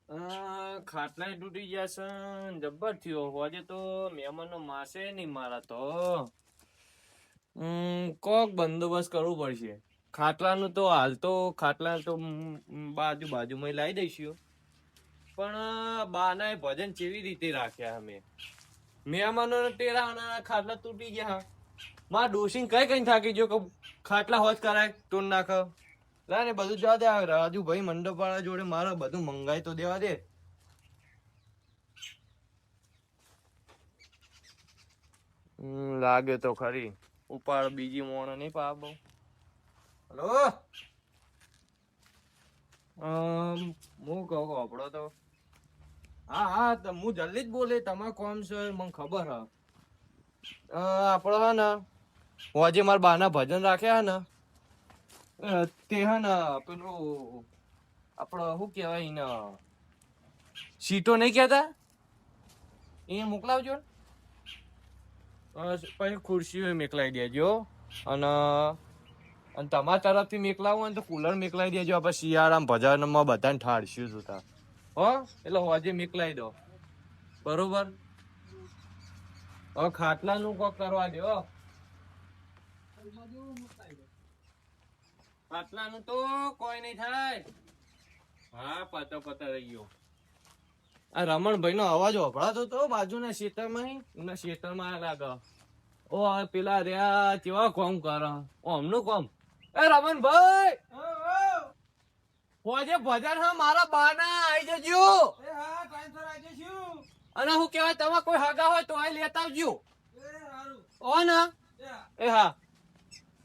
ખાટલા તૂટી ગયા છે ને જબ્બર થયો હોજે તો મહેમાનો માસે નહીં મારા તો કોક બંદોબસ્ત કરવું પડશે. ખાટલાનું તો હાલ તો ખાટલા તો બાજુમાં લાવી દઈશું, પણ બાના ભજન કેવી રીતે રાખ્યા અમે મહેમાનો ટેરા ખાટલા તૂટી ગયા. મારા ડોસીને કઈ થાકી ગયો કે ખાટલા હોજ કરાય તોડ નાખ ને બધું જવા દે. રાજુભાઈ મંડપ વાળા જોડે મારે બધું મંગાઈ તો દેવા દે. લાગે તો ખરી ઉપાડ બીજી મોણ નહીં પાબ. હલો હું કહું આપડો તો હા હું જલ્દી જ બોલે. તમારે કોમ છે મને ખબર હ. આપડે હે ને હોજે મારા બાના ભજન રાખ્યા ને તે હે ને પેલું આપડે શું કેવાય ને સીટો નહીં કેતા એ મોકલાવજો. પછી ખુરશીઓ મેકલાઈ દેજો અને તમારા તરફથી મેકલાવું હોય ને તો કુલર મેકલાઈ દેજો. આપણે શિયાળામાં ભજનમાં બધાને ઠાળશું જોતા હો એટલે હોજે મેકલાઈ દો બરોબર. હવે ખાટલાનું કોક કરવા દો. ખાટલાનું તો કોઈ નહીં થાય. હા પતો રહી ગયો. આ રમણભાઈ નો અવાજ વપરાતો તો બાજુના ખેતરમાં એમના ખેતરમાં લાગે. ઓ પેલા રહ્યા કેવા કોમ કરે અમનું કોમ. એ રમણભાઈ હોજે ભજન હા મારા બાના આઈ જજો. અને હું કેવાય તમે કોઈ હગા હોય તો આ લેતા આવજો. ઓ ના એ હા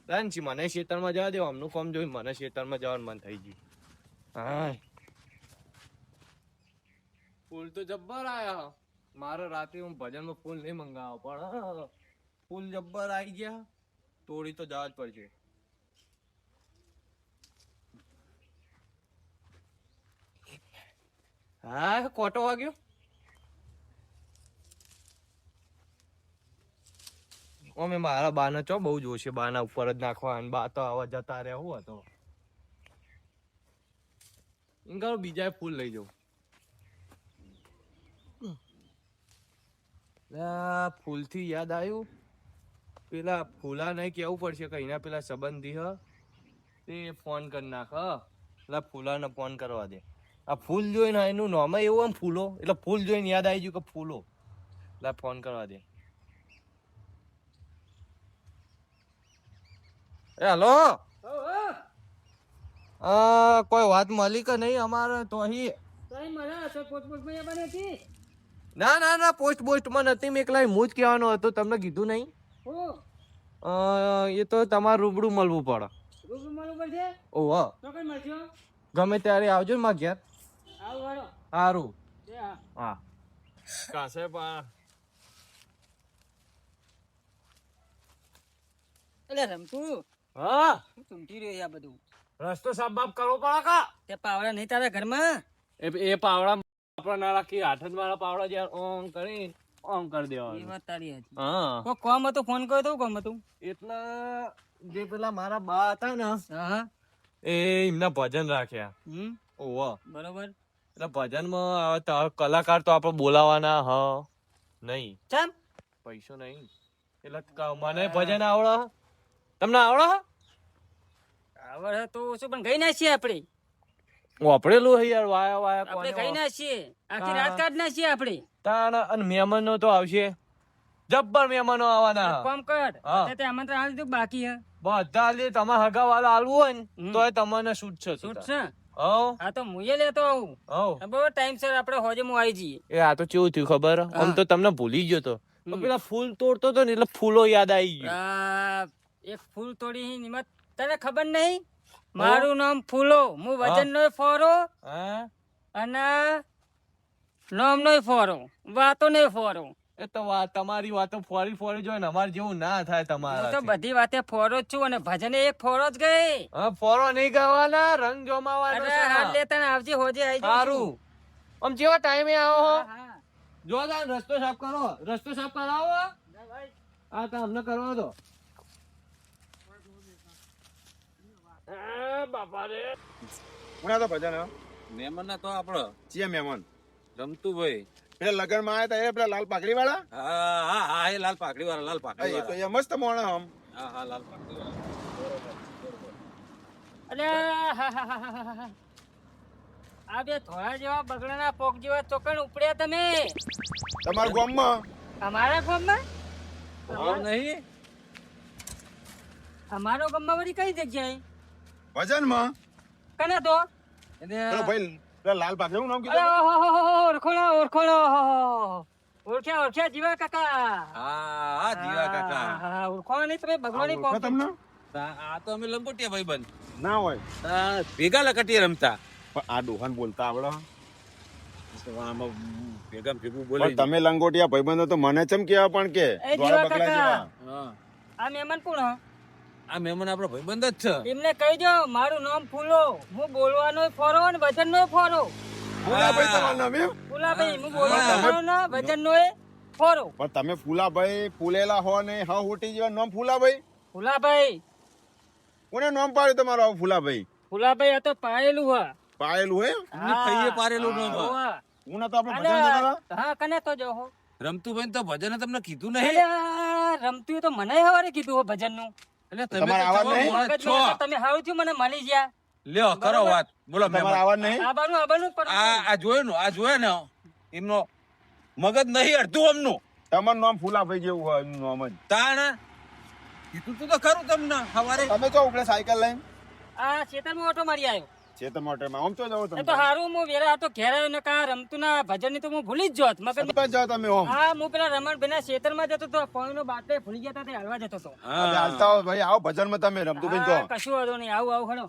રાનજી મને ખેતરમાં જવા દે. અમનું કોમ જોઈ મને ખેતરમાં જવાનું મન થઈ ગયું. હા ફૂલ તો જબ્બર આયા. મારે રાતે હું ભજનમાં ફૂલ નહીં મંગાવો પણ ફૂલ જબ્બર આવી ગયા. તોડી તો જવા જ પડશે. હા કોટો વાગ્યો. અમે મારા બાના ચો બહુ જોશે. બાના ઉપર જ નાખવા અને બા તો આવા જતા રહ્યા હું હતો. એમ કરો બીજા ફૂલ લઈ જાઉં. ફૂલ થી યાદ આવ્યું પેલા ફૂલા નહીં કેવું પડશે કે એના પેલા સંબંધી હ તે ફોન કરી નાખ. પેલા ફૂલાને ફોન કરવા દે. આ ફૂલ જોઈને એનું નામ એવું આમ ફૂલો એટલે ફૂલ જોઈને યાદ આવી ગયું કે ફૂલો એટલે ફોન કરવા દે. એ હલો કોઈ વાત મળી કે નહીં અમારે તો અહીં. ના પોસ્ટમાં નથી મેકલાઈ. હું જ કહેવાનો હતો તમને કીધું નહીં. એ તો તમારે રૂબરૂ મળવું પડે. ઓહો ગમે ત્યારે આવજો ને મારા ઘેર. સારું હા કાસે પા. એટલે રમતું હા તુમટી રહ્યો આ બધું રસ્તો સાફ બાફ કરવો પડે કા. તે પાવડા નહીં તારા ઘરમાં? એ પાવડા આપડા ના રાખી. હાથ જ મારા પાવડા જ્યારે ઓમ કરી ઓમ કરી દેવા. એ વાત તારી હતી. હા કોઈ કોમ હતું ફોન કર્યો તો કોમ હતું એટલે જે પેલા મારા બા હતા ને હા એ એમના ભજન રાખ્યા. ઓહો બરોબર. એટલે ભજનમાં કલાકાર તો આપડે બોલાવાના હ નહીં. ચમ પૈસો નહીં એટલે મને ભજન આવડે. તમને આવડે? આવડે તો શું પણ ગઈ ના છીએ આપણે. વાપરેલું હે યાર. વાયા આપણે ગઈ ના છીએ. આખી રાત કાઢ ના છીએ આપણે. અને મહેમાનો તો આવશે જબ્બર. મહેમાનો આવવાના. કોમ કર તે આમંત્રણ આલી દીધું બાકી હે બધા લે. તમારે હગા વાળા આલવું હોય ને તો તમને છૂટ છે. છૂટ છે. હા તો મુએ લેતો આવું બરોબર. ટાઈમ સર આપણે હોજે હું આવી જઈએ. એ આ તો કેવું થયું ખબર? આમ તો તમને ભૂલી ગયો તો પેલા ફૂલ તોડતો હતો ને એટલે ફૂલો યાદ આવી ગયું. એક ફૂલ તોડી નિમત તને ખબર નહીં? મારું નામ ફૂલો. હું વજન નો ફોરો અને નામ નો ફોરો. વાતો ને ફોરો. એ તો તમારી વાતો ફોરી જોઈ ને અમારે જેવું ના થાય તમારા. તો બધી વાતે ફોરો જ છું અને ભજને એક ફોરો જ ગઈ. ફોરો નહીં ગાવાના રંગ જમાવાનો છે. હાલ લેતા આવજે હોજે આવી જજો. સારું આમ જેવા ટાઈમે આવો હો. જો રસ્તો સાફ કરો. રસ્તો સાફ કરાવો. હા તો અમને કરવા દો. બાપા રે કોના તો ભજન મહેમાન ના તો આપડે ચિયા મહેમાન રમતું ભાઈ. પેલા લગન માં આયા તા એ પેલા લાલ પાઘડી વાળા હા હા હા એ લાલ પાકડી વાળા, લાલ પાકડી એ તો વાળા. એ મસ્ત મોણા આમ હા હા લાલ પાકડી વાળા. અરે આ બે થોડા જેવા બગડાના પોક જેવા ચોકન ઉપડ્યા તમે તમારા ગામમાં અમારા ગામમાં આવું નહીં. અમારો ગામમાં વળી કઈ જગ્યાએ ભજનમાં કને તો એને પેલો ભાઈ પેલા લાલ પાઘડી નું નામ અરે કીધું ઓળખોણો ઓળખોણો ઓળખ્યા ઓળખ્યા જીવા કાકા હા હા જીવા કાકા. હા ઓળખોણો નહીં તમે બગડોની ઓળખો પોક તમને આ તો અમે લંગોટિયા ભાઈ બંધ ના હોય ભેગા લકટીયા રમતા. પણ આ ડોહાન બોલતા આવડે આમાં ભેગા ભેગું બોલે. પણ તમે લંગોટિયા ભાઈબંધો તો મને ચમ કેવા પણ કે એ દોડા જીવા બકલા કાકા. જેવા હા આ મહેમાન કોણ હ? આ મહેમાન આપણો ભાઈબંધ જ છે. એમને કહી દો મારું નામ ફૂલો, હું બોલવાનો ફોરો ને વજનનો ફોરો. ફૂલાભાઈ તમારું નામ એમ ફૂલાભાઈ હું બોલવાનો ફોરો ને વજનનો ફોરો. પણ તમે ફૂલાભાઈ ફૂલેલા હો ને હા હોટી જેવા નામ ફૂલાભાઈ ફૂલાભાઈ કોને નામ પાડ્યું તમારું આવું ફૂલાભાઈ ફૂલાભાઈ આ તો પાયેલું હ. પાયેલું હે એમની ફઈએ પારેલું નામ. હોવા. હું ના તો આપણે ભજન જતા હતા હા કને તો જો હો. રમતું ભાઈ તો ભજન તમને કીધું નહીં. અલ્યા, રમતું હોય તો મને હવારે કીધું હો ભજન નું. એટલે તમે તમારા તો આવાજ નહીં? જવા છો. તમે હારું થયું મને મળી ગયા. લ્યો કરો વાત બોલો તમારા મહેમાન. આવાજ નહીં આબાનું જ પડે. આ જોયો ને, આ જોયો ને એમનો મગજ નહીં અડધું અમનું. તમારું નામ ફૂલાભાઈ જેવું હોય એનું નામ જ તાણ કીધું તું તો ખરું તમને સવારે. તમે તો ઉપડે સાયકલ લઈને આ ખેતરમાં ઓટો મારી આવ્યો. ચેતન મોટરમાં આમ તો જાઓ એ તમે તો હારું હું વેરા હતો ઘેર આવ્યો ને કા રમતું ના ભજન ની તો હું ભૂલી જ જોત મગજ. સરપંચ જાઓ તમે ઓમ હા હું પેલા રમણભાઈ ના ખેતરમાં જતો હતો પાણીનો બાટલો ભૂલી ગયા હતા તે હાલવા જતો હતો. તમે હાલતા હો ભાઈ આવો ભજનમાં તમે રમતું ભાઈ તો હા, કશું વાંધો નહીં આવું આવું ખરો.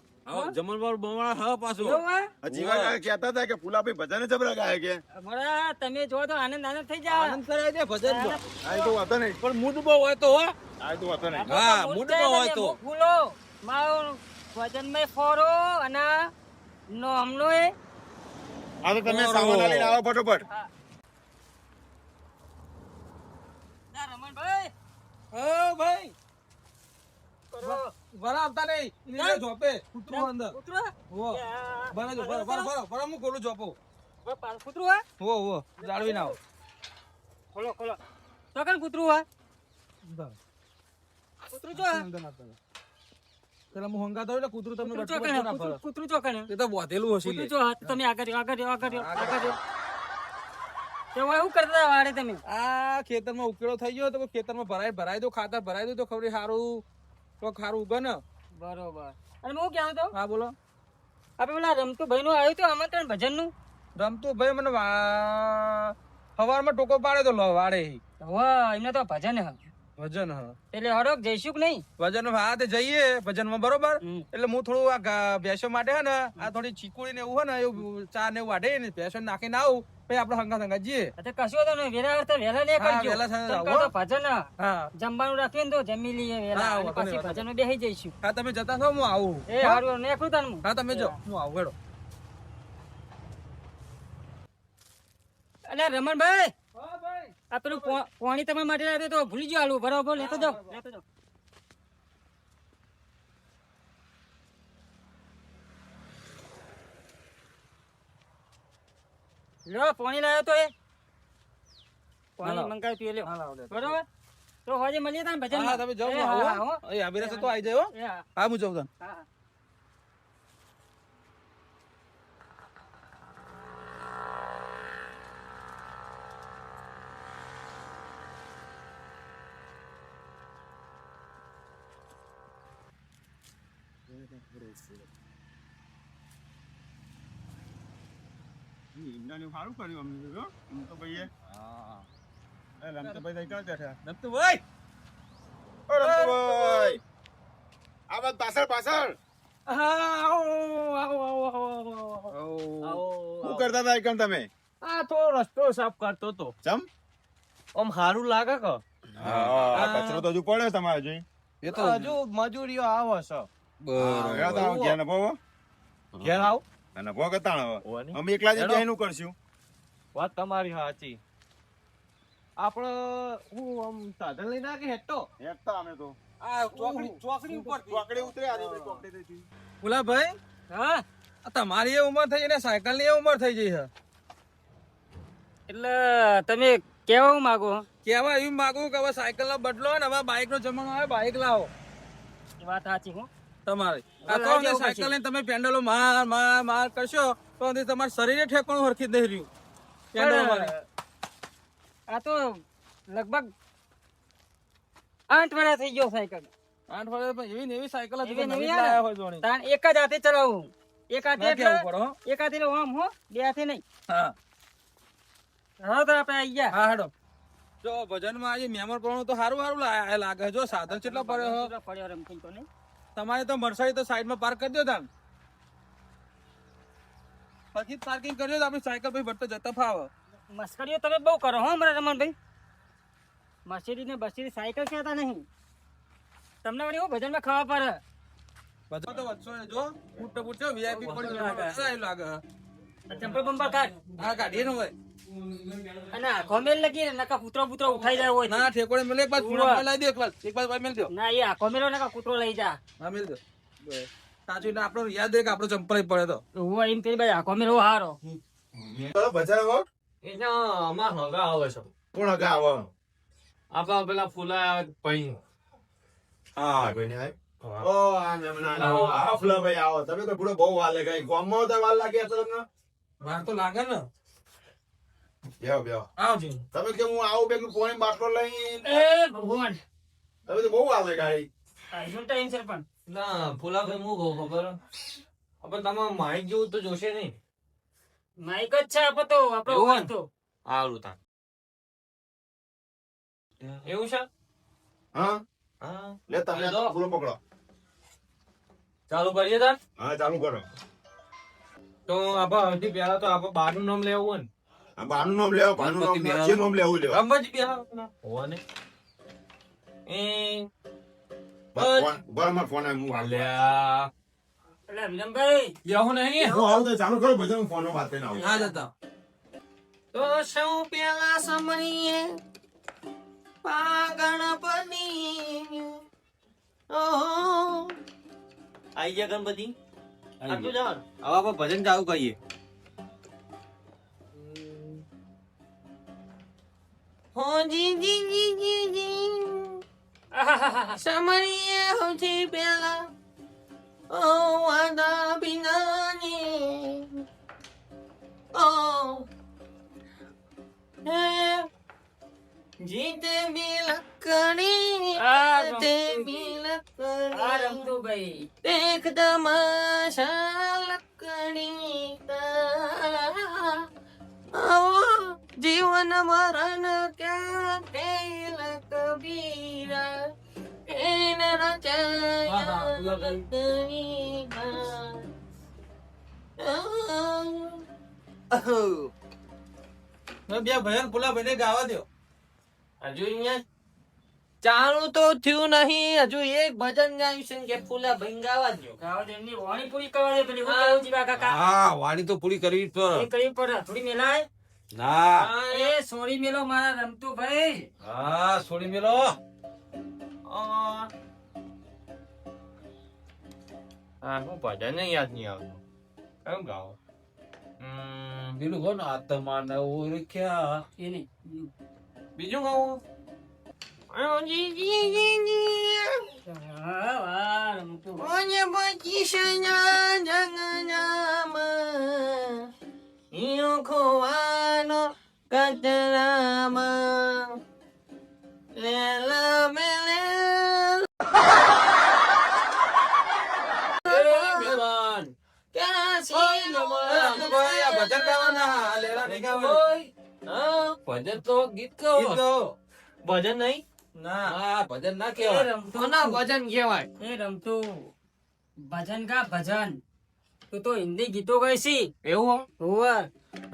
જમણવાર બમણા હા પાછું. એવું હે? જીવા કાકા કહેતા હતા કે ફૂલાભાઈ ભજન જબરા ગાય કે બરા, તમે જો તો આનંદ આનંદ થઈ જાય. આનંદ કરાય છે ભજન તો. આ તો વાતો નહીં પણ મૂડ બહુ હોય તો હો. આ તો વાતો નહીં હા, મૂડમાં હોય તો. ફૂલો મારો વજનમાં ફોરો અને નોમનો એ આ તો તમે સામાન લઈને આવો ફટોફટ ના રમણભાઈ હા ભાઈ કરો. બરા આવતા નહીં. ના. જોપે કૂતરું અંદર. કૂતરો? હો બરા જો બરા બરા બરા હું ખોલું જોપો. કૂતરું હા? હો જાળવી ના આવો. ખોલો ખોલો તો કણ કૂતરું હા? કૂતરું જો હા? પેલા હું હંગાતો હોય ને કૂતરું તમને કૂતરું ચોકણ હે? કૂતરું ચોકણ હે? એ તો બોધેલું હશે કૂતરું જો હા? તમે આગળ રહ્યો, આગળ રહ્યો, આગળ રહ્યો, આગળ રહ્યો. તે હવે શું કરતા હતા વાડે તમે? આ ખેતરમાં ઉકેળો થઈ ગયો તો ખેતરમાં ભરાય દો, ખાતર ભરાય દો તો ખબર સારું તો ખારું ઉગે ને. બરોબર. અને હું કહેતો હતો હા બોલો. આપણે પેલા રમતું ભાઈ નું આવ્યું હતું આમંત્રણ ભજન નું. રમતું ભાઈ મને સવારમાં ટોકો પાડે તો વાડે વાહ એમને તો ભજન હે. વજન હા એટલે હડક જઈશું કે નહીં? વજન હા તે જઈએ ભજનમાં બરોબર. હમ. એટલે હું થોડું આ ભેંસો માટે હે ને આ થોડી ચીકુડી ને એવું હે ને એવું ચા ને એવું વાઢે ને ભેંસો નાખીને આવું પછી આપણે હંગા જઈએ. એટલે કશું હતો ને વેલા આવતા વહેલા લે હા, કરજો. વહેલા સાંજે તમ આવો. કાં તો ભજન હે. હા જમવાનું રાખીએ ને તો જમી લઈએ વેલા હા, અને વાંધો પછી નહીં, ભજનમાં બેસી જઈશું. હા તમે જતા છો હું આવું. એ હારું નેકળું તાન હું. હા તમે જો હું આવું હેડો. અલ્યા રમણભાઈ આ પેલું પાણી તમારા માટે લાવ્યો તો ભૂલી ગયો આલુ બરાબર લેતો જાઓ લેતો જાઓ. લો પાણી લાવ્યો તો એ પાણી હાલો. મંગાવ્યું તું એ લ્યો. હા, લાવો, લે. બરોબર તો હોજે મળીએ તાન ભજન હા તમે જાઓ હું આવું. એ આવી રહેશે તો આવી જાય હો. હા હા હું જાઉં તને. હા ઈંડાને સારું કર્યું અમને તો એમ તો ભાઈએ હા એ રમતભાઈ તઈ ક્યાં બેઠા નમતું ભાઈ. ઓ રમતભાઈ આ વાત પાછળ પાછળ શું કરતા હતા એકમ તમે આ તો રસ્તો સાફ કરતો તો ચમ આમ સારું લાગે કે આ કચરો તો હજુ પડ્યો તમારે હજુ એ તો હજુ મજૂરીઓ આવે છે ઘેર નભો ઘેર આવ નભો કતાણ હવે ઓની. અમે એકલા જ હેડો. બેહીનું કરશું વાત તમારી સાચી. આપણે હું આમ સાધન લઈને આ કે હેઠો હેઠતા અમે તો આ ચોકડી ઉપર ચોકડી ઉતરે આજે ભાઈ ચોકડી થઈ બોલા ભાઈ હા આ તમારી એ ઉંમર થઈ ગઈ ને સાયકલ ની એ ઉંમર થઈ ગઈ છે. એટલે તમે કેવા હું માગો કેવા એમ માગું કે હવે સાયકલ નો બદલો ને હવે બાઇક નો જમાનો આવે, બાઇક લાવો એ વાત સાચી હું તમારે. હવે આ તો લાવી ને દેવું સાયકલ પછી. લઈને તમે પેન્ડલો માર માર માર કરશો તો હજી તમારા શરીરે ઠેકાણું હરખી જ નહીં રહ્યું. પેન્ડલો મારે. આ તો લગભગ 8 વર્ષ થઈ ગયો સાયકલ 8 વર્ષ પણ એવી ને એવી સાયકલ હતી એવી કે ને નવી એવી જ લાયા આવે. હોય જોણી. તાણ એક જ હાથે ચલાવું, એક હાથે ના એટલે કેવું પડે હો. એક હાથે એટલે આમ હો, બે હાથે નહીં. હા હા તો આપણે આવી ગયા. હા હેડો. જો ભજનમાં આજે મેમર પ્રમાણે તો સારું સારું લાગે. જો સાધન કેટલો પડ્યો હો. કેટલો પડ્યો રમતી તો નહીં. તમારે તો મરસાડી તો સાઈડમાં પાર્ક કરી દો તાન. પછી પાર્કિંગ કરજો તો આપણી સાયકલ પછી ભરતો જતા ફાવે. મસ્કરીઓ તમે બહુ કરો હો મારા રમણભાઈ. મર્સિડીઝ ને બર્સિડીઝ સાયકલ કહેતા નહીં. તમને વળી હું ભજનમાં ખાવા પડે. બધા તો વધશો ને જો ફૂટ પૂછો VIP પડી લાગે. સારું લાગે. ચંપલ બંપલ કાઢ હા કાઢીએ ને હોય. અને આખો મેલ લગી ને નકા કૂતરો બૂતરો ઉઠાઈ જાય હોય. ના ઠેકોડે મેલે એક બાદ ફૂણા લાવી દે એક બાદ મેલ દો. ના એ આખો મેલો નકા કૂતરો લઈ જા. હા મેલ દો. સાચું એટલે આપણો યાદ રહે કે આપણો ચંપલ જ પડે તો. હું એમ પેલી ભાઈ આખો મેલો હારો. એને અમાર હગા આવે છે. કોણ હગા આવો? આપણા પેલા ફૂલા પૈ હા કોઈને આય. ઓ આ મેમના આ ફૂલા ભાઈ આવો. તમે તો પૂરો બહુ વાર લાગે. ગામમાં તો વાર લાગે તો તમને. વાર તો લાગે ને. બેહો. આવજો. તમે કે હું આવું બેગ પાણી બાટલો લઈને એ ભગવાન તમે તો બહુ વાર લાગે. આઈનો ટાઈમ સર પણ ના ફૂલા ભાઈ હું કહું ખબર હવે તમારે માઇક જેવું તો જોશે નહીં. માઈક જ છે આપો તો આપણો એવું અવાજ તો આવડું તા એવું છે. હા હા લે તમે દો. પૂરો પકડો. ચાલુ કરીએ તાર. હા ચાલુ કરો. તો આપણે હજી પહેલા તો આપણે બારનું નામ લેવું હોય ને. આ બાનું નામ લેવો, બાનું નામ ગણપતિ લેવો, જે નામ લેવું લેવો. રમત પહેલા હોવા ને એ ઘરમાં ફોન આવ્યો, હું આવું. અલ્યા એટલે વિલમભાઈ યહુ નહીં હું આવું તો ચાલુ કરો બધા ફોન વાત કરીને આવું. હા જતા. તો સૌ પેલા સમરીએ ગણપતિ ઓહો આઈ ગયા ગણપતિ આટલું જાવ હવે આપણે ભજન ચાલુ કરીએ. હો જી જી જી જી જી સમરીએ સૌથી પેલા ઓ વાદા બિનાની ઓ જીતે બિલકણી તે બિલકણી આ રમતું ભાઈ દેખ તમાશા લકણી જીવન મરણ ક્યાં ખેલ કબીરા એન રચાયા લકણી બે ભજન ફૂલા ભાઈને ગાવા દો. હજુ અહીંયા ચાલુ તો થયું નહીં. હજુ એક ભજન ગાયું છે કે ફૂલા ભાઈ ગાવા દો. ગાવા દે એમની વાણી પૂરી કરવા દે પેલી હું કહું જીવા કાકા હા વાણી તો પૂરી કરવી જ એ કરવી પડે થોડી મેલાય ના. એ સોરી મેલો મારા રમતું ભાઈ હા છોડી મેલો. હા હું ભજન યાદ નહીં આવતું. કયું ગાવો? પેલું કોણ આત્મા ને ઓળખ્યા. એ નહીં બીજું ગાવું? હા વાહ રમતું ભાઈ. ઓને પછી સના જગનામાં ઈયો ખોવાનો કતરામાં લેલા મેલે ભગવાન ક્યાં છે ભાઈ આ ભજન ગાવાના લેલા નહીં ગાવાના. ભજન તો ગીત કહો. ગીત ગાઓ. ભજન નહીં ના હા ભજન ના એ કહેવાય. રમતું કોના ભજન કહેવાય? એ રમતું ભજન કા ભજન તું તો હિન્દી ગીતો ગાઈશી એવું હોવે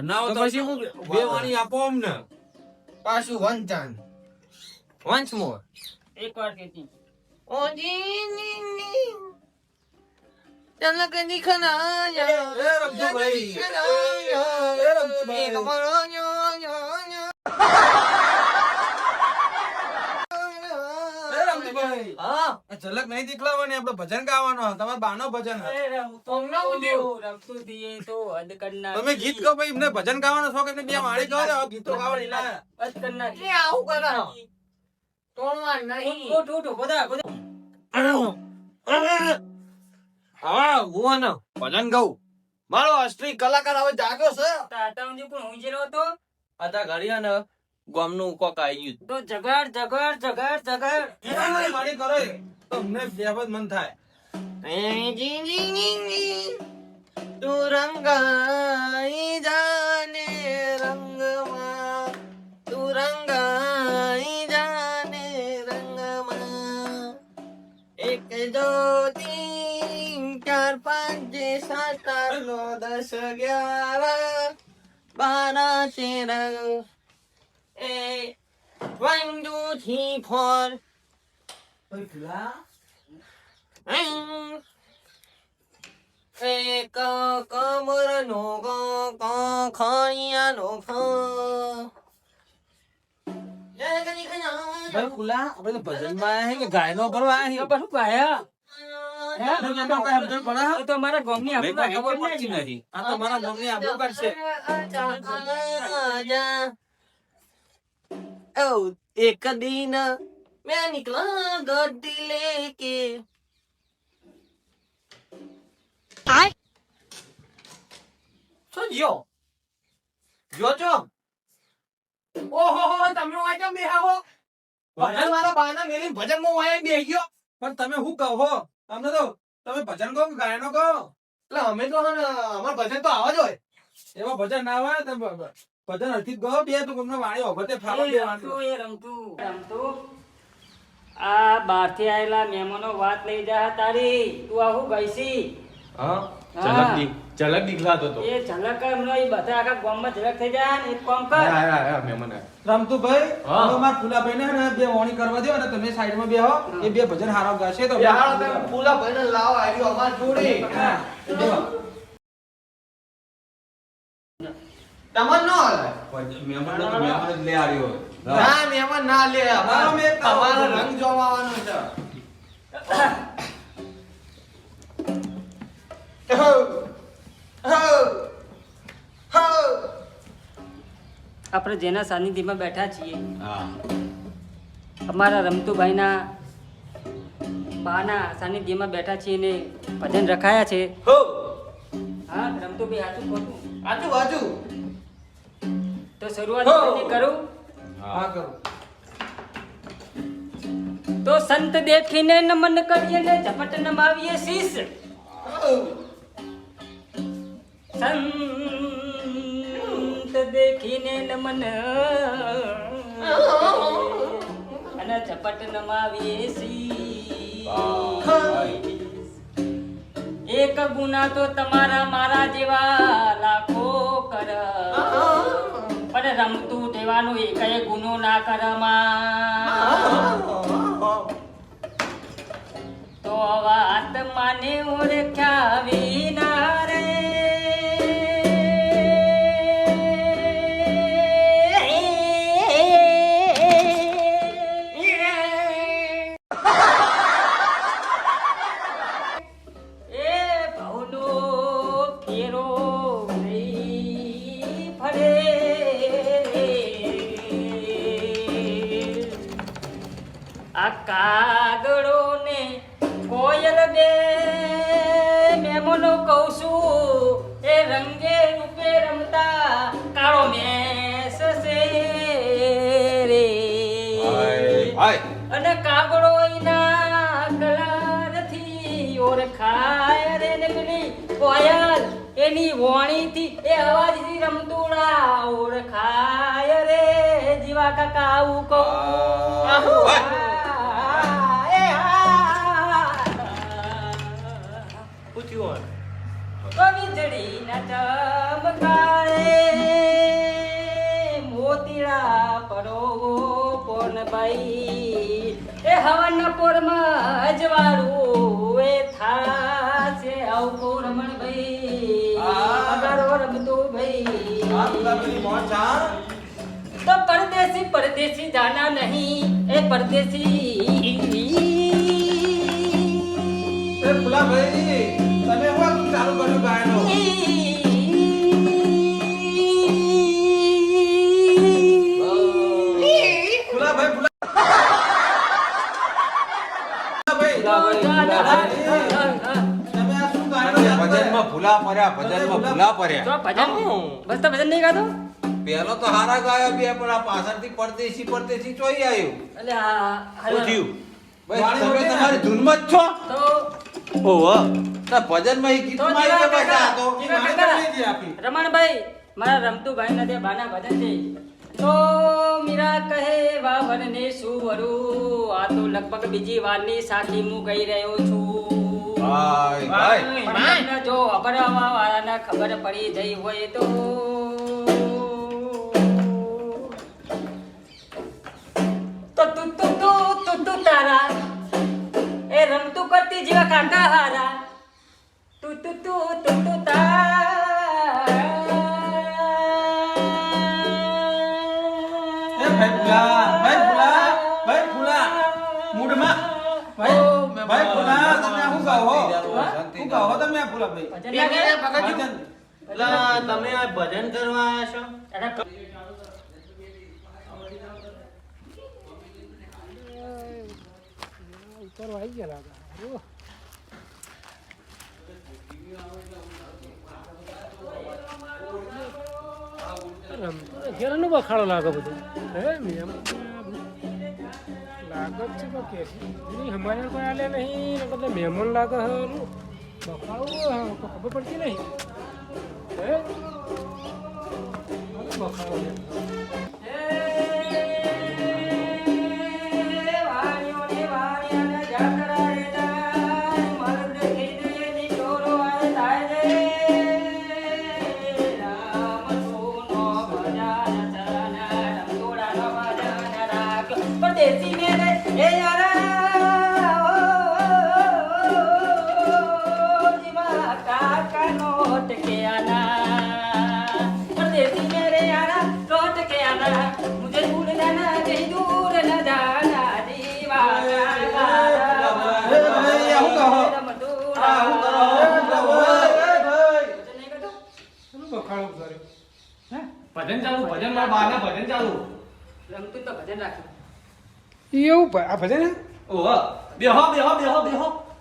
ના તો તો પછી હું બે વાણી આપો અમને. પાછું વંચાન once more એક વાર કેતી ઓ જી જી જી તલક દિખના એ રમતુભાઈ. એ રમતુભાઈ. એ રમતુભાઈ. હા આ ઝલક નહીં દીખલાવાની, આપણે ભજન ગાવાનું, તમારા બાનો ભજન હે. રમતું દીએ તો હદ કરી નાખી. તમે ગીત ગાઓ ભાઈ, એમને ભજન ગાવાનો શોખ, એમને બે વાળી ગાઓ ને, હવે ગીતો ગાવાની ના. હદ કરી નાખી. આવું કરે તોડવા નહીં. ઉઠ, ઉઠ, બધા, બધા. હા હું ને ભજન ગાઉં. મારો અસલી કલાકાર હવે જાગ્યો છે. તાતા ઊંધી પણ ઊંઘેલો હતો. આતા ઘડિયા ને ગામનું કોક આવી ગયું. તો જગાડ, જગાડ, જગાડ, જગાડ. એ વાળી કરો એ, તો અમને બેહવા જ મન થાય. તું રંગાઈ જાને રંગમાં, તું રંગાઈ જાને રંગમાં. એક દો તીન ચાર પાંચ સાત આઠ નौ દસ 11 12 13 1 2 3 4 એક કમરનો ખણિયાનો ભાઈ ખુલ્લા, આપણે તો ભજનમાં આયા હે કે ગાયનો ભરવા આયા હે? તો પણ શું ગાયા? તમે એમાં કાંઈ સમજણ પડે હે? એ તો અમારા ગામની મેં કોઈ ખબર આપણને પડતી નથી. આ તો મારા ગામની આબરૂ કાઢશે. એક દિન મેં નિકલા ગड्डी लेके શું જ્યો જો ઓહો તમે વાંચો બેહાવો ભજન મારા બાના મેલી ભજન માં વાય બેહી ગયો. પણ તમે શું કહો? અમને તો તમે ભજન કહો કે ગાયનો કહો? એટલે અમે તો હે ને અમાર ભજન તો આવા જ હોય. એમાં ભજન ના હોય, તમે ભજન હરખી જ ગાઓ, બે તો તમને વાણી વખતે ફાળો દેવાનું. રમતું. આ બહારથી આયેલા મહેમાનો વાત લઈ જા તારી. તું આવું ગઈસી. હા ઝલક ઝલક દીખલાતો તો. એ ઝલક એમનો ઈ બધા આખા ગામમાં ઝલક થઈ જાય ને એક કામ કર. મહેમાન રમતુભાઈ, હા. હવે મારા ફૂલાભાઈને હે ને બે વાણી કરવા દો અને તમે સાઈડમાં બેહો. એ બે ભજન હારો ગાશે તો યાર તમે ફૂલા ભાઈને લાવો આવ્યો અમાર જોડે. હા, બેહો. તમન નો હાલે. મહેમાન જ લે આવ્યો. ના મહેમાન ના લે. હા, મેં એક તમારો લાવો. રંગ જોવાનો છે. આપણે જેના સાનિધ્યમાં બેઠા છીએ અમારા રમતુભાઈના બાના સાનિધ્યમાં બેઠા છીએ ને ભજન રખાયા છે. હો હા રમતુભાઈ હાચું ખોટું આજુ તો શરૂઆત હો. કરીને કરું. હા, કરો. તો સંત દેખીને નમન કરીએ ને ઝપટ નમાવીએ શીશ. સંત દેખીને નમન અને ઝપટ નમાવીએ શીશ. એક ગુના તો તમારા મારા જેવા લાખો કર પણ રમતું દેવાનું એકય ગુનો ના કરમાં. તો વાત માને ઓળખ્યા વિના રે એ ભવનો ફેરો નહીં ફરે આ કાગડો ને કોયલ બે મેમનો કહું છું એ રંગે રૂપે રમતા કાળો મેસ છે રે. અને કાગડો એના કલરથી ઓળખાય રે ને પેલી કોયલ એની વાણીથી એ અવાજથી રમતુડા ઓળખાય રે. જીવા કાકા આવું કહું. પૂછ્યું વીજળીના ચમકારે મોતીડા પડો પોનભાઈ એ હવાના પોરમાં અજવાળું એ થાશે આવું રમણભાઈ અગારો રમતો ભાઈ. હા, ફૂલાભાઈની મોજ છે. तो परदेसी परदेसी जाना नहीं ए परदेसी ફુલાભાઈ તમે હું ચાલુ કર્યું ગાયનો ભજનમાં ભૂલા પડ્યા બસ તો ભજન નહીં ગાતો પેલો તો હારા ગાયો બે પણ આ પાછળથી પરદેશી ચોઈ આવ્યું એટલે આ શું થયું? ભાઈ તમે તમારી ધૂનમાં જ છો તો ઓહો તો ભજનમાં ઈ ગીતમાં આવી ગયા પાછા આ તો રમણભાઈ મારા રમતુભાઈ ના ત્યાં બાના ભજન છે તો મીરા કહે વાવર ને સુવરું આ તો લગભગ બીજી વારની સાથી હું ગઈ રહ્યો છું ભાઈ પણ તમને જો અભરાવા વાળાને ખબર પડી જઈ હોય તો તું તારા એ રમતું કરતી જેવા કાંટા હારા તું તમે આ ભજન કરવા આવ્યા છો? ઘેરનું બખાડો લાગે બધું હે એમ લાગે જ છે તો કે અમારે કોઈ આલે નહીં બધા મહેમાન લાગે હરું બખાડો ખબર પડતી નહીં હે બખાડો परदेसी मेरे ए यारा जीवा काका नोट के आना परदेसी मेरे यारा लौट के आना मुझे भूल जाना कहीं दूर न जाना जीवा ભજન ચાલુ ભજન મારા બાના ભજન ચાલુ રમતું તો ભજન રાખ્યું એવું આ ભજન હે ઓહો બેહો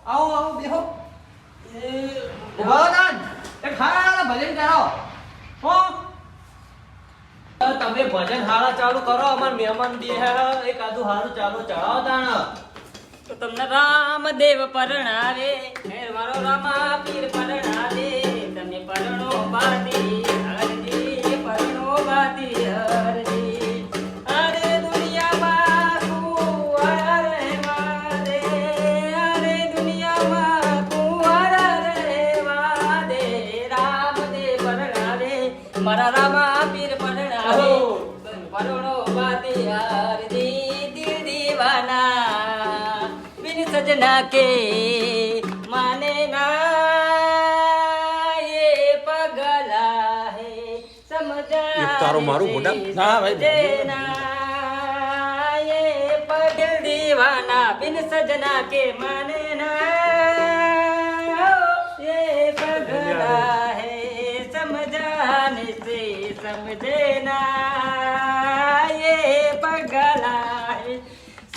આવો બેહો ભગવાન એ ખારા ભજન કરો હો તમે ભજન હારા ચાલુ કરો અમાર મહેમાન દે એક આદુ હારું ચાલુ ચડાવો તાણ તો તમને રામદેવ પરણાવે મેર મારો રામા પીર પરણાવે તમે પરણો બાદી હરજી પરણો બાદી હરજી અરે દુનિયામાં કુંવારા રહેવા દે અરે દુનિયામાં કુંવારા રહેવા દે રામદેવ પરણાવે મારા રામા પીર પરણાવે પરણો બાદી હરજી દિલ દીવાના सजना के माने ना ये पगला है समझा તારો મારું મોઢા ના ना ये पगल दीवाना बिन सजना के माने ना ये पगला है समझाने से समझे ना ये पगला है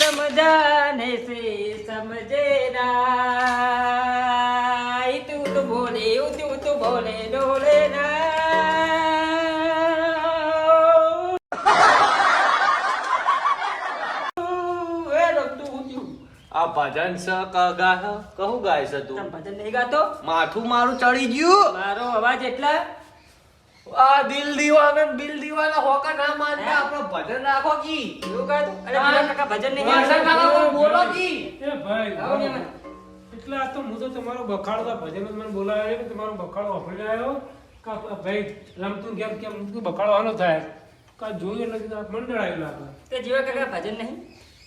समझाने से समझे ना तू तो बोले डोले ना આ ભજન સ ગાય કહું ગાય છે તું ભજન નહીં ગાતો માથું મારું ચડી ગયું મારો અવાજ એટલા આ દિલ દીવાના હોકા ના માનતા આપણો ભજન રાખો કી એવું ગાતો અરે મારા કાકા ભજન નહીં વાસણ કાકા કોઈ બોલો કી એ ભાઈ આવો ને મને. એટલે આ તો હું તો તમારો બખાડો તો ભજન જ મને બોલાવ્યો કે તમારો બખાડો વાપરી આવ્યો કા ભાઈ રમતું કેમ બખાડો આનો થાય કા જોયું એટલે કીધું આ મંડળ આવ્યું લાગે તે જીવા કાકા ભજન નહીં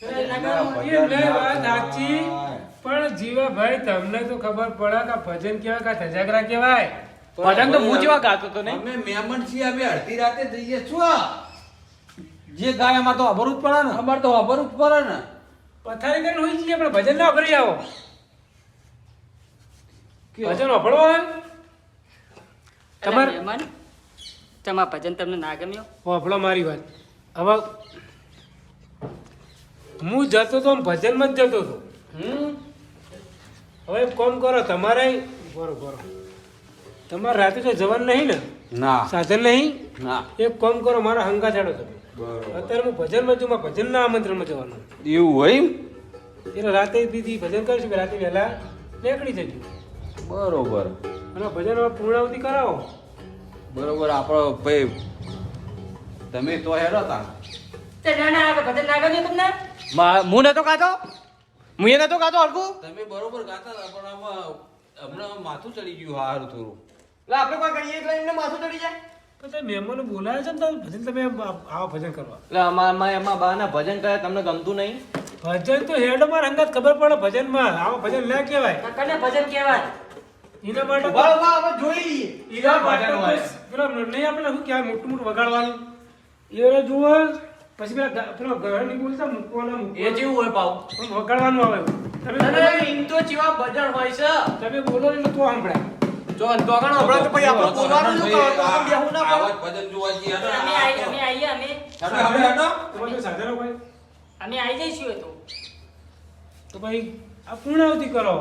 એ નહીં વાત સાચી પણ જીવાભાઈ તમને તો ખબર પડે કે ભજન કેવાય કે ધજાગરા કેવાય ભજન તો હું જેવા ગાતો તો નહીં અમે મહેમાન છીએ અમે અડધી રાતે જઈએ છું જે ગાય અમાર તો અભરું જ પડે ને અમાર તો ખબર જ પડે ને પથારી કરીને હોઈ જઈએ પણ ભજન ના ભરી આવો ભજન સાંભળવા આવે તમારે મહેમાન તમારા ભજન તમને ના ગમ્યો? સાંભળો મારી વાત. હવે હું જતો તો ભજનમાં જ જતો હતો. હવે એક કામ કરો તમારે બરોબર તમારે રાતે તો જવાનું નહીં ને? ના સાધન નહીં. ના એક કામ કરો મારા હંગા ચાડો તમે. બરોબર અત્યારે હું ભજનમાં છું, મારા ભજનના આમંત્રણમાં જવાનું. એવું હોય એમ? એટલે રાતે દીદી ભજન કરશું કે રાતે વહેલા નીકળી જજો બરોબર અને ભજન પૂર્ણાવતી કરાવો. બરોબર આપણો ભાઈ તમે તો હેરો તા તે ના ભજન ના ગમ્યું તમને? હું નતો ગાતો, હું એ નતો ગાતો હરખું. તમે બરોબર ગાતા હતા પણ આમાં હમણાં માથું ચડી ગયું હારું થોડું. એટલે આપણે કોઈ કરીએ એટલે એમને માથું ચડી જાય. તો તમે મહેમાનો બોલાવે છે ને તો ભજન તમે આવો ભજન કરવા. એટલે એમાં બાના ભજન કરે તમને ગમતું નહીં? ભજન તો હેડો માર અંગત ખબર પડે ભજનમાં આવો ભજન ના કહેવાય. કાકાને ભજન કહેવાય. એના માટે ઉભા ઉભા આપણે જોઈ લઈએ. એના માટે પેલા નહીં આપણે શું કહેવાય મોટું મોટું વગાડવાનું એ જુઓ પછી પેલા ઘર નહીં બોલતા મૂકવાના એ જેવું હોય પાવ. પણ વગાડવાનું આવે તમે એમ તો જેવા ભજન હોય છે. તમે બોલો એટલે તો સાંભળાય. જો અંતવાગણ હમણાં તો પછી આપણે બોલવાનું શું કરો? તો આપણે બેહું ના કરો. આવાજ ભજન જોવા જઈએ હેડો. અમે આવીએ અમે હેડો, હેડો, હેડો. તમારે સાધનો ભાઈ અમે આવી જઈશું એ તો. તો ભાઈ આ પૂર્ણાવતી કરો.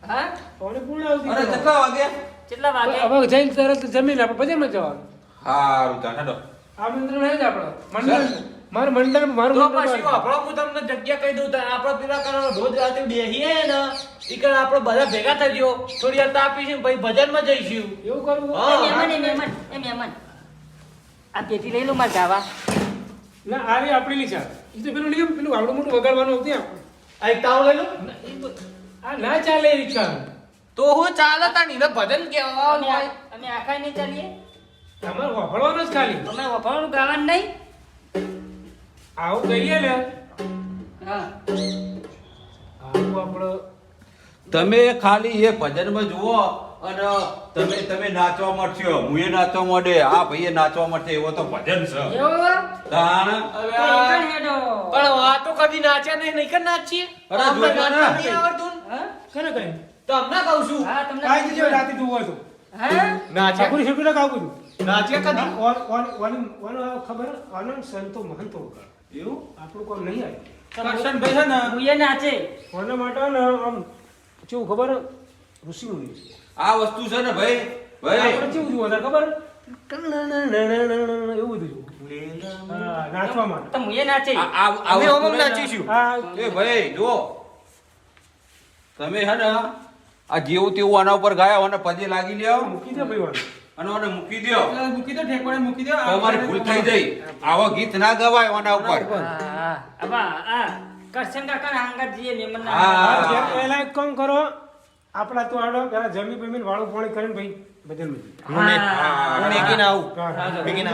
હા હવે પૂર્ણાવતી અરે કરો. કેટલા વાગે? કેટલા વાગે? હવે જઈને તરત જમીન આપણે ભજનમાં જવાનું. હારું તા હેડો. આમંત્રણ હે જ આપણે મંડળ મારું મંડળ મારું તો મંડળ પછી આપણો હું તમને જગ્યા કહી દઉં. આપણે પેલા કરો રોજ રાતે બેહીએ ને ઈ કરે આપણે બધા ભેગા થજો. થોડી વાર તાપી છે પછી ભજનમાં જઈશું. એવું કરવું એ હા. મહેમાન આ પેટી લઈ લો મારે ગાવા. ના આ રે આપણી ની ચાલ એ તો પેલું નહીં પેલું આવડું મોટું વગાડવાનું હતું આપણે. આ એક તાવ લઈ લો. આ ના ચાલે એ રિક્ષા તો હું ચાલે તા નીને ભજન કેવાનું હોય. અમે આખા નહીં ચાલીએ. તમારે વાપરવાનું જ ખાલી અમે વફાવાનું ગાવાનું નહીં. આવું કહીએ ને હા આવું આપણે તમે ખાલી એ ભજનમાં જુઓ અને તમે નાચવા મળશો હું એ નાચવા માંડે આ ભાઈએ નાચવા મળશે એવો તો ભજન છે એવું? તાણ હવે તો આ- એકણ હેડો. પણ આ તો કદી નાચ્યા નહીં કે નાચીએ. અરે અમને જોજો ને. નાચતા નહીં આવડતું ને. હા? કરે કઈ તો અમને કહું છું. હા તમને કાંઈ જજો રાતે જોવું હોય તો હા? નાચ્યા ઠાકોર શેઠું કાવું છું નાચ્યા કદી. ખબર આનંદ સંતો મહંતો વગાડે. એવું આપણું કામ નહીં આવે કરશનભાઈ છે ને મુયે નાચે. કોના માટે ને આમ કેવું ખબર ઋષિ મુનિ આ વસ્તુ છે ને ભાઈ ભાઈ આપણે કેવું જોવું વધારે ખબર એવું બધું જોવું. હા નાચવા માટે તો મુયે નાચે. આ અમે વસ્તુ ઓમ ને- નાચીશું. હા એ ભાઈ જો તમે હે ને આ જેવું તેવું આના ઉપર ગાયા અને પજે લાગી લ્યો મૂકી દે ભાઈ વાળું. અને આને મૂકી દો મૂકી દો ઠેકોડે મૂકી દો તમારી ભૂલ થઈ જાય આવા ગીત ના ગવાય આના ઉપર હા અબા આ કરશન કાકા હાંગા જીએ મેમન હા. હા, ત્યારે પહેલા એક કામ કરો આપણા તો આડો પેલા જમી પમીને વાળું પાણી કરીને ભાઈ ભજનમાં હું મેકીને આવું.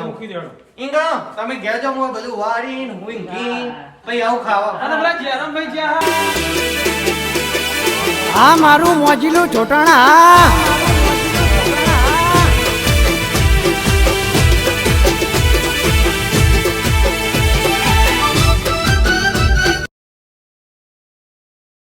મૂકી દેવાનો ઈંગા તમે ઘેર જાઓ હું બધું વાળીને હું ઈંગી પછી આવું ખાવા. અને પેલા જયરામભાઈ જ્યાં આ મારું મોજીલું ચોટણા